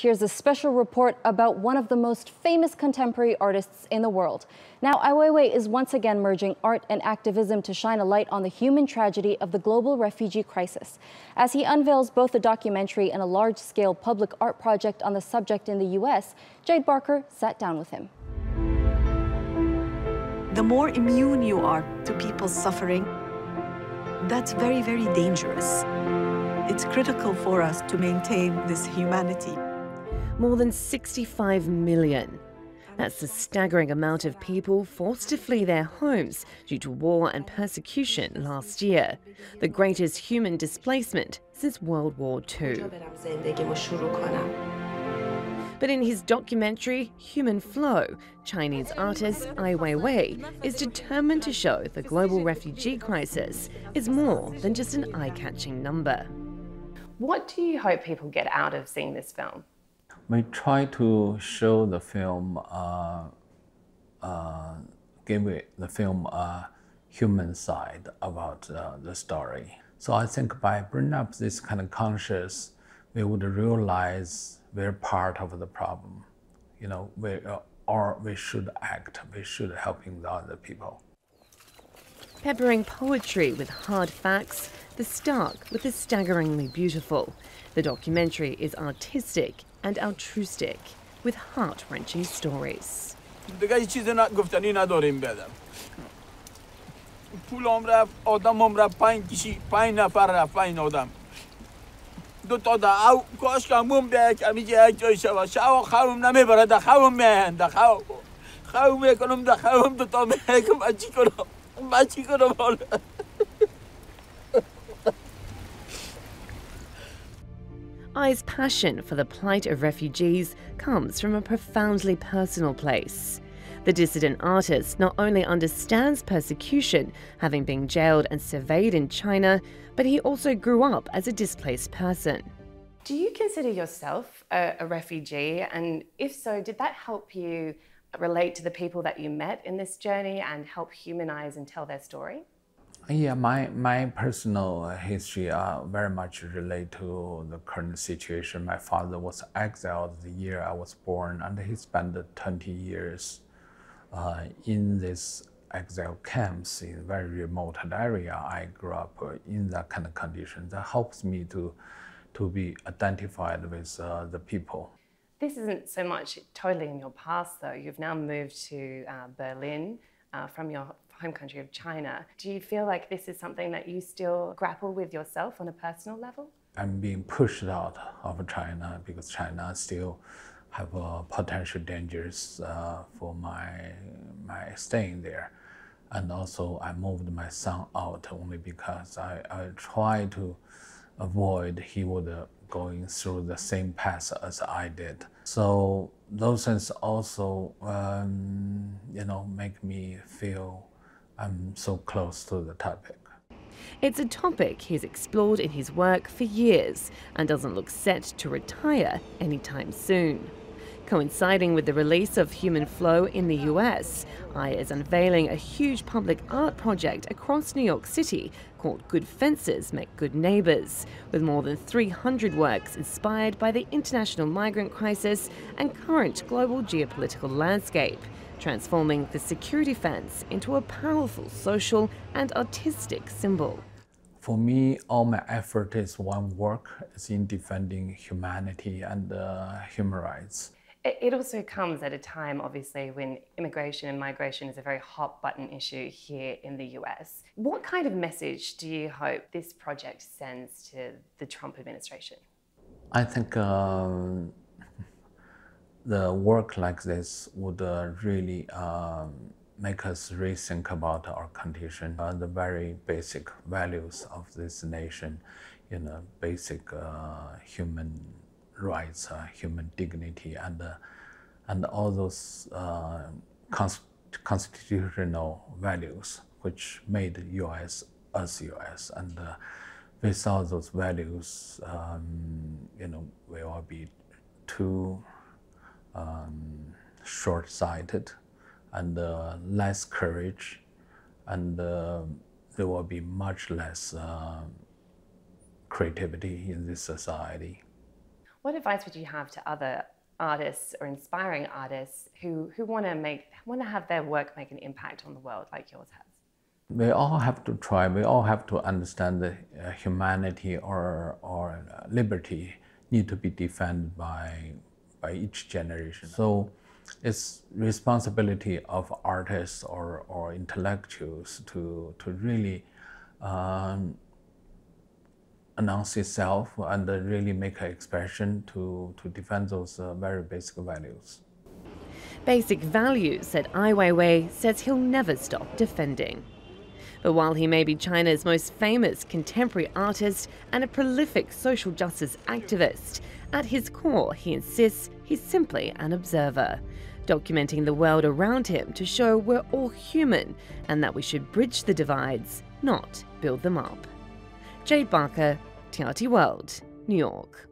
here's a special report about one of the most famous contemporary artists in the world. Now, Weiwei is once again merging art and activism to shine a light on the human tragedy of the global refugee crisis. As he unveils both a documentary and a large-scale public art project on the subject in the U.S., Jade Barker sat down with him. The more immune you are to people's suffering, that's very, very dangerous. It's critical for us to maintain this humanity. More than 65 million. That's a staggering amount of people forced to flee their homes due to war and persecution last year, the greatest human displacement since World War II. But in his documentary, Human Flow, Chinese artist Weiwei is determined to show the global refugee crisis is more than just an eye-catching number. What do you hope people get out of seeing this film? We try to show the film, give the film a human side about the story. So I think by bringing up this kind of conscious, we would realize we're part of the problem. You know, we should act, we should helping the other people. Peppering poetry with hard facts, the stark with the staggeringly beautiful. The documentary is artistic and altruistic, with heart-wrenching stories. Ai's passion for the plight of refugees comes from a profoundly personal place. The dissident artist not only understands persecution, having been jailed and surveyed in China, but he also grew up as a displaced person. Do you consider yourself a refugee? And if so, did that help you relate to the people that you met in this journey and help humanize and tell their story? Yeah, my personal history very much relate to the current situation. My father was exiled the year I was born, and he spent 20 years in this exile camps in a very remote area. I grew up in that kind of condition. That helps me to be identified with the people. This isn't so much totally in your past, though. You've now moved to Berlin from your home country of China. Do you feel like this is something that you still grapple with yourself on a personal level? I'm being pushed out of China because China still have potential dangers for my staying there. And also I moved my son out only because I tried to avoid he would going through the same path as I did. So those things also, make me feel I'm so close to the topic. It's a topic he's explored in his work for years and doesn't look set to retire anytime soon. Coinciding with the release of Human Flow in the US, Ai is unveiling a huge public art project across New York City called Good Fences Make Good Neighbors, with more than 300 works inspired by the international migrant crisis and current global geopolitical landscape, transforming the security fence into a powerful social and artistic symbol. For me, all my effort is one work, is in defending humanity and human rights. It also comes at a time, obviously, when immigration and migration is a very hot button issue here in the US. What kind of message do you hope this project sends to the Trump administration? I think the work like this would really make us rethink about our condition, the very basic values of this nation, basic human rights, human dignity, and all those constitutional values which made U.S. us U.S. And without those values, we will be too short-sighted and less courage, and there will be much less creativity in this society. What advice would you have to other artists or inspiring artists who want to have their work make an impact on the world like yours has? We all have to try. We all have to understand that humanity or liberty need to be defended by each generation. So it's responsibility of artists or intellectuals to really announce itself and really make an expression to defend those very basic values. Basic values that Ai Weiwei says he'll never stop defending. But while he may be China's most famous contemporary artist and a prolific social justice activist, at his core he insists he's simply an observer, documenting the world around him to show we're all human and that we should bridge the divides, not build them up. Jade Barker, TRT World, New York.